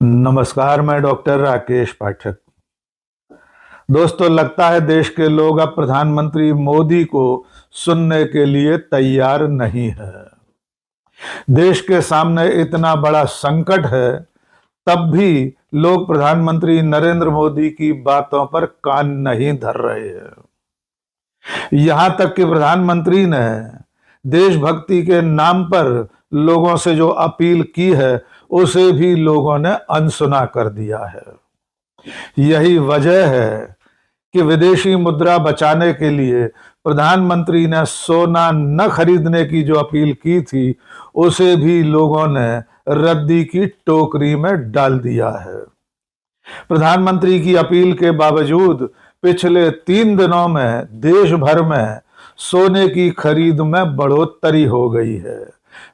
नमस्कार, मैं डॉक्टर राकेश पाठक। दोस्तों, लगता है देश के लोग अब प्रधानमंत्री मोदी को सुनने के लिए तैयार नहीं है। देश के सामने इतना बड़ा संकट है, तब भी लोग प्रधानमंत्री नरेंद्र मोदी की बातों पर कान नहीं धर रहे हैं। यहां तक कि प्रधानमंत्री ने देशभक्ति के नाम पर लोगों से जो अपील की है, उसे भी लोगों ने अनसुना कर दिया है। यही वजह है कि विदेशी मुद्रा बचाने के लिए प्रधानमंत्री ने सोना न खरीदने की जो अपील की थी, उसे भी लोगों ने रद्दी की टोकरी में डाल दिया है। प्रधानमंत्री की अपील के बावजूद पिछले 3 दिनों में देश भर में सोने की खरीद में बढ़ोतरी हो गई है।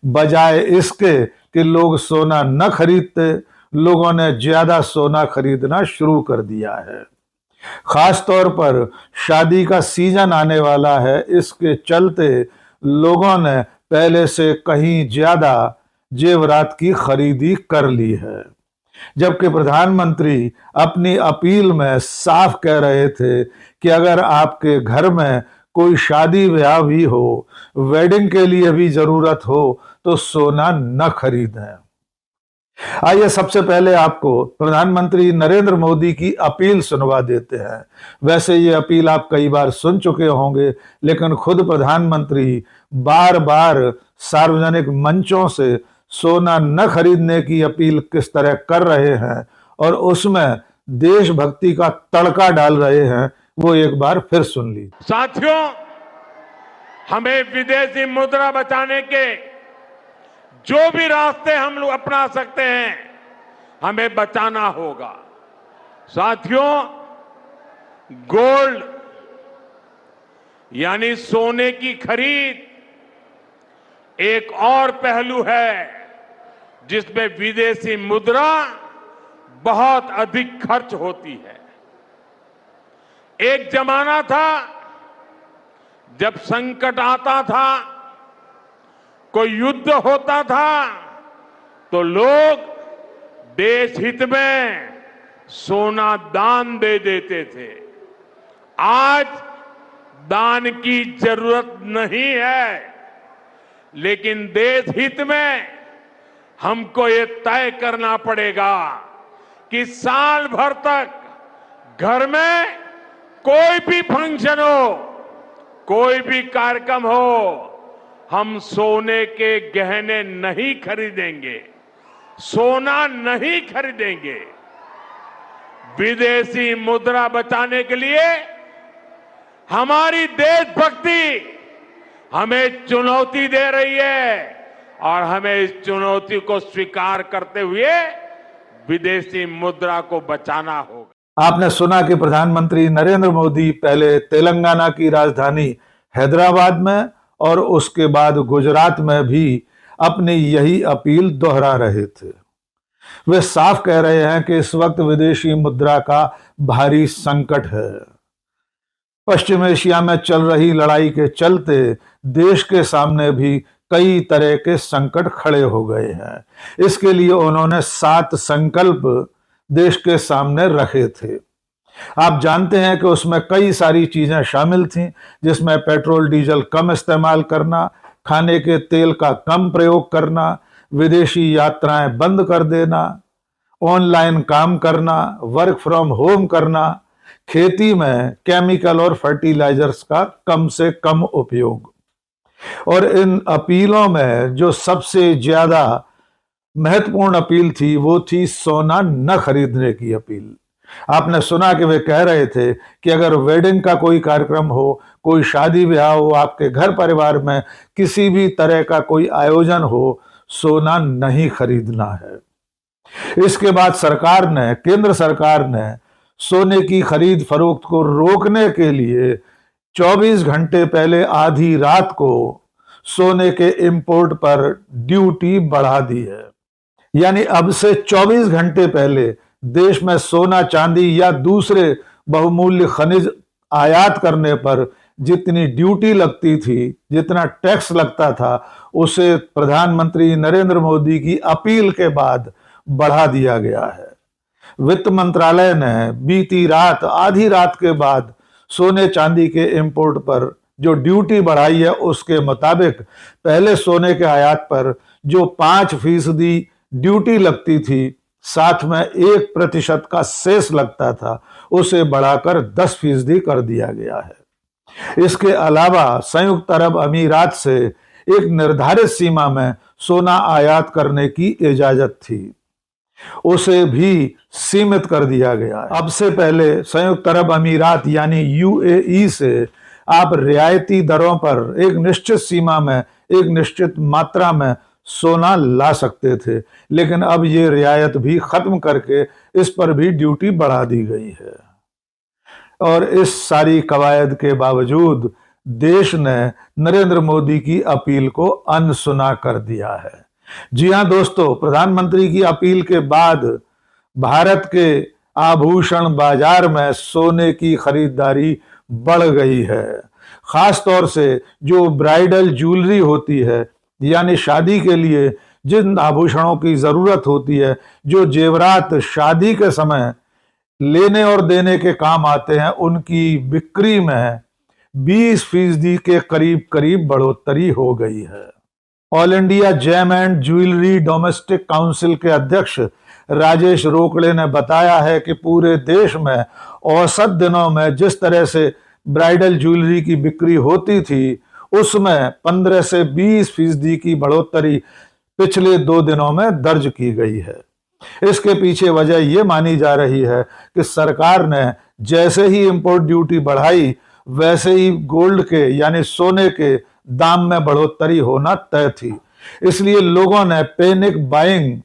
बजाय इसके कि लोग सोना न खरीदते, लोगों ने ज्यादा सोना खरीदना शुरू कर दिया है। खास तौर पर शादी का सीजन आने वाला है, इसके चलते लोगों ने पहले से कहीं ज्यादा जेवरात की खरीदी कर ली है। जबकि प्रधानमंत्री अपनी अपील में साफ कह रहे थे कि अगर आपके घर में कोई शादी ब्याह भी हो, वेडिंग के लिए भी जरूरत हो, तो सोना न खरीदें। आइए सबसे पहले आपको प्रधानमंत्री नरेंद्र मोदी की अपील सुनवा देते हैं। वैसे ये अपील आप कई बार सुन चुके होंगे, लेकिन खुद प्रधानमंत्री बार बार सार्वजनिक मंचों से सोना न खरीदने की अपील किस तरह कर रहे हैं और उसमें देशभक्ति का तड़का डाल रहे हैं, वो एक बार फिर सुन लीजिए। साथियों, हमें विदेशी मुद्रा बचाने के जो भी रास्ते हम लोग अपना सकते हैं, हमें बचाना होगा। साथियों, गोल्ड यानी सोने की खरीद एक और पहलू है जिसमें विदेशी मुद्रा बहुत अधिक खर्च होती है। एक जमाना था जब संकट आता था, कोई युद्ध होता था, तो लोग देश हित में सोना दान दे देते थे। आज दान की जरूरत नहीं है, लेकिन देश हित में हमको ये तय करना पड़ेगा कि साल भर तक घर में कोई भी फंक्शन हो, कोई भी कार्यक्रम हो, हम सोने के गहने नहीं खरीदेंगे, सोना नहीं खरीदेंगे। विदेशी मुद्रा बचाने के लिए हमारी देशभक्ति हमें चुनौती दे रही है और हमें इस चुनौती को स्वीकार करते हुए विदेशी मुद्रा को बचाना होगा। आपने सुना कि प्रधानमंत्री नरेंद्र मोदी पहले तेलंगाना की राजधानी हैदराबाद में और उसके बाद गुजरात में भी अपनी यही अपील दोहरा रहे थे। वे साफ कह रहे हैं कि इस वक्त विदेशी मुद्रा का भारी संकट है। पश्चिम एशिया में चल रही लड़ाई के चलते देश के सामने भी कई तरह के संकट खड़े हो गए हैं। इसके लिए उन्होंने 7 संकल्प देश के सामने रखे थे। आप जानते हैं कि उसमें कई सारी चीजें शामिल थीं, जिसमें पेट्रोल डीजल कम इस्तेमाल करना, खाने के तेल का कम प्रयोग करना, विदेशी यात्राएं बंद कर देना, ऑनलाइन काम करना, वर्क फ्रॉम होम करना, खेती में केमिकल और फर्टिलाइजर्स का कम से कम उपयोग। और इन अपीलों में जो सबसे ज्यादा महत्वपूर्ण अपील थी, वो थी सोना न खरीदने की अपील। आपने सुना कि वे कह रहे थे कि अगर वेडिंग का कोई कार्यक्रम हो, कोई शादी ब्याह हो, आपके घर परिवार में किसी भी तरह का कोई आयोजन हो, सोना नहीं खरीदना है। इसके बाद केंद्र सरकार ने सोने की खरीद फरोख्त को रोकने के लिए 24 घंटे पहले आधी रात को सोने के इंपोर्ट पर ड्यूटी बढ़ा दी है। यानी अब से 24 घंटे पहले देश में सोना, चांदी या दूसरे बहुमूल्य खनिज आयात करने पर जितनी ड्यूटी लगती थी, जितना टैक्स लगता था, उसे प्रधानमंत्री नरेंद्र मोदी की अपील के बाद बढ़ा दिया गया है। वित्त मंत्रालय ने बीती रात आधी रात के बाद सोने चांदी के इंपोर्ट पर जो ड्यूटी बढ़ाई है, उसके मुताबिक पहले सोने के आयात पर जो 5% ड्यूटी लगती थी, साथ में 1% का सेस लगता था, उसे बढ़ाकर 10% कर दिया गया है। इसके अलावा संयुक्त अरब अमीरात से एक निर्धारित सीमा में सोना आयात करने की इजाजत थी, उसे भी सीमित कर दिया गया है। अब से पहले संयुक्त अरब अमीरात यानी यूएई से आप रियायती दरों पर एक निश्चित सीमा में एक निश्चित मात्रा में सोना ला सकते थे, लेकिन अब ये रियायत भी खत्म करके इस पर भी ड्यूटी बढ़ा दी गई है। और इस सारी कवायद के बावजूद देश ने नरेंद्र मोदी की अपील को अनसुना कर दिया है। जी हां दोस्तों, प्रधानमंत्री की अपील के बाद भारत के आभूषण बाजार में सोने की खरीदारी बढ़ गई है। खास तौर से जो ब्राइडल ज्वेलरी होती है, यानी शादी के लिए जिन आभूषणों की जरूरत होती है, जो जेवरात शादी के समय लेने और देने के काम आते हैं, उनकी बिक्री में 20% के करीब बढ़ोतरी हो गई है। All India Gem and Jewellery Domestic Council के अध्यक्ष राजेश रोकड़े ने बताया है कि पूरे देश में औसत दिनों में जिस तरह से ब्राइडल ज्वेलरी की बिक्री होती थी, उसमें 15 से 20% की बढ़ोतरी पिछले 2 दिनों में दर्ज की गई है। इसके पीछे वजह यह मानी जा रही है कि सरकार ने जैसे ही इंपोर्ट ड्यूटी बढ़ाई, वैसे ही गोल्ड के यानी सोने के दाम में बढ़ोतरी होना तय थी। इसलिए लोगों ने पैनिक बाइंग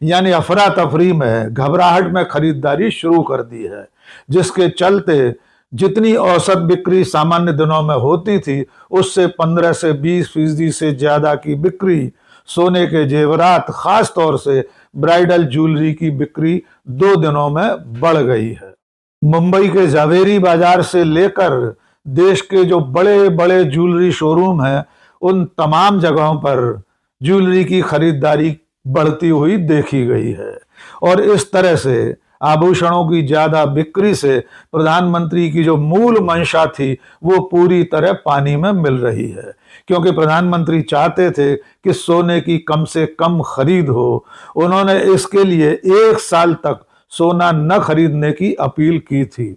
यानी अफरा तफरी में, घबराहट में खरीदारी शुरू कर दी है, जिसके चलते जितनी औसत बिक्री सामान्य दिनों में होती थी, उससे 15 से 20% से ज्यादा की बिक्री सोने के जेवरात, खास तौर से ब्राइडल ज्वेलरी की बिक्री 2 दिनों में बढ़ गई है। मुंबई के जावेरी बाजार से लेकर देश के जो बड़े बड़े ज्वेलरी शोरूम हैं, उन तमाम जगहों पर ज्वेलरी की खरीदारी बढ़ती हुई देखी गई है। और इस तरह से आभूषणों की ज्यादा बिक्री से प्रधानमंत्री की जो मूल मंशा थी, वो पूरी तरह पानी में मिल रही है, क्योंकि प्रधानमंत्री चाहते थे कि सोने की कम से कम खरीद हो। उन्होंने इसके लिए 1 साल तक सोना न खरीदने की अपील की थी।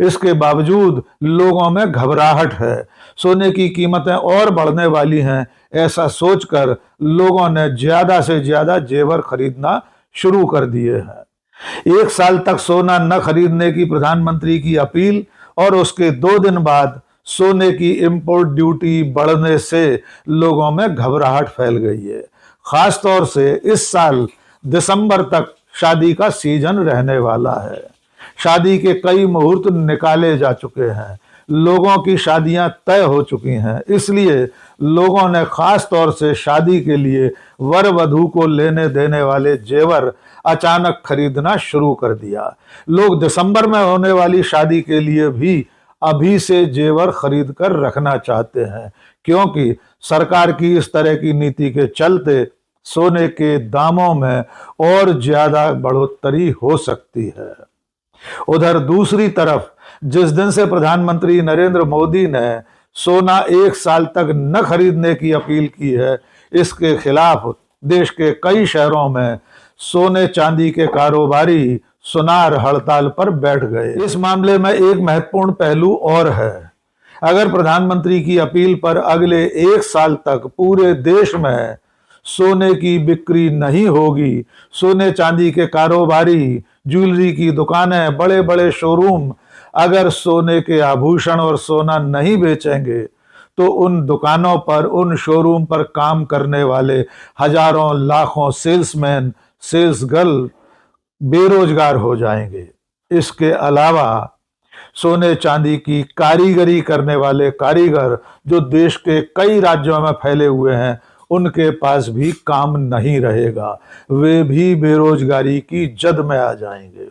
इसके बावजूद लोगों में घबराहट है, सोने की कीमतें और बढ़ने वाली हैं, ऐसा सोचकर लोगों ने ज्यादा से ज्यादा जेवर खरीदना शुरू कर दिए हैं। 1 साल तक सोना न खरीदने की प्रधानमंत्री की अपील और उसके 2 दिन बाद सोने की इंपोर्ट ड्यूटी बढ़ने से लोगों में घबराहट फैल गई है। खास तौर से इस साल दिसंबर तक शादी का सीजन रहने वाला है। शादी के कई मुहूर्त निकाले जा चुके हैं, लोगों की शादियां तय हो चुकी हैं। इसलिए लोगों ने खास तौर से शादी के लिए वर वधू को लेने देने वाले जेवर अचानक खरीदना शुरू कर दिया। लोग दिसंबर में होने वाली शादी के लिए भी अभी से जेवर खरीद कर रखना चाहते हैं, क्योंकि सरकार की इस तरह की नीति के चलते सोने के दामों में और ज्यादा बढ़ोतरी हो सकती है। उधर दूसरी तरफ जिस दिन से प्रधानमंत्री नरेंद्र मोदी ने सोना 1 साल तक न खरीदने की अपील की है, इसके खिलाफ देश के कई शहरों में सोने चांदी के कारोबारी सुनार हड़ताल पर बैठ गए। इस मामले में एक महत्वपूर्ण पहलू और है। अगर प्रधानमंत्री की अपील पर अगले 1 साल तक पूरे देश में सोने की बिक्री नहीं होगी, सोने चांदी के कारोबारी, ज्वेलरी की दुकानें, बड़े बड़े शोरूम अगर सोने के आभूषण और सोना नहीं बेचेंगे, तो उन दुकानों पर, उन शोरूम पर काम करने वाले हजारों लाखों सेल्समैन, सेल्स गर्ल बेरोजगार हो जाएंगे। इसके अलावा सोने चांदी की कारीगरी करने वाले कारीगर जो देश के कई राज्यों में फैले हुए हैं, उनके पास भी काम नहीं रहेगा, वे भी बेरोजगारी की जद में आ जाएंगे।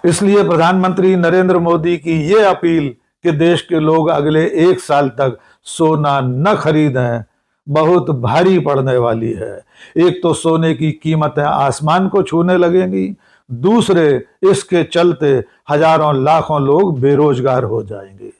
इसलिए प्रधानमंत्री नरेंद्र मोदी की ये अपील कि देश के लोग अगले 1 साल तक सोना न खरीदें, बहुत भारी पड़ने वाली है। एक तो सोने की कीमतें आसमान को छूने लगेंगी, दूसरे इसके चलते हजारों लाखों लोग बेरोजगार हो जाएंगे।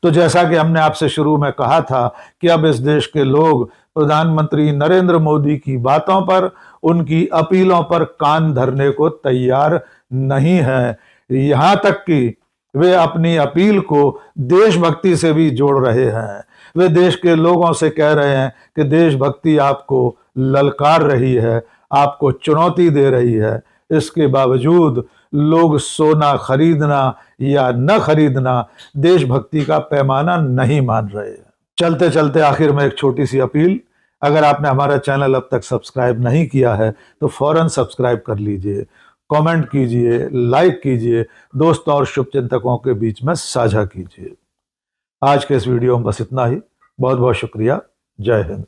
तो जैसा कि हमने आपसे शुरू में कहा था कि अब इस देश के लोग प्रधानमंत्री नरेंद्र मोदी की बातों पर, उनकी अपीलों पर कान धरने को तैयार नहीं है। यहां तक कि वे अपनी अपील को देशभक्ति से भी जोड़ रहे हैं। वे देश के लोगों से कह रहे हैं कि देशभक्ति आपको ललकार रही है, आपको चुनौती दे रही है। इसके बावजूद लोग सोना खरीदना या न खरीदना देशभक्ति का पैमाना नहीं मान रहे हैं। चलते चलते आखिर में एक छोटी सी अपील, अगर आपने हमारा चैनल अब तक सब्सक्राइब नहीं किया है तो फौरन सब्सक्राइब कर लीजिए, कमेंट कीजिए, लाइक कीजिए, दोस्तों और शुभचिंतकों के बीच में साझा कीजिए। आज के इस वीडियो में बस इतना ही। बहुत बहुत शुक्रिया। जय हिंद।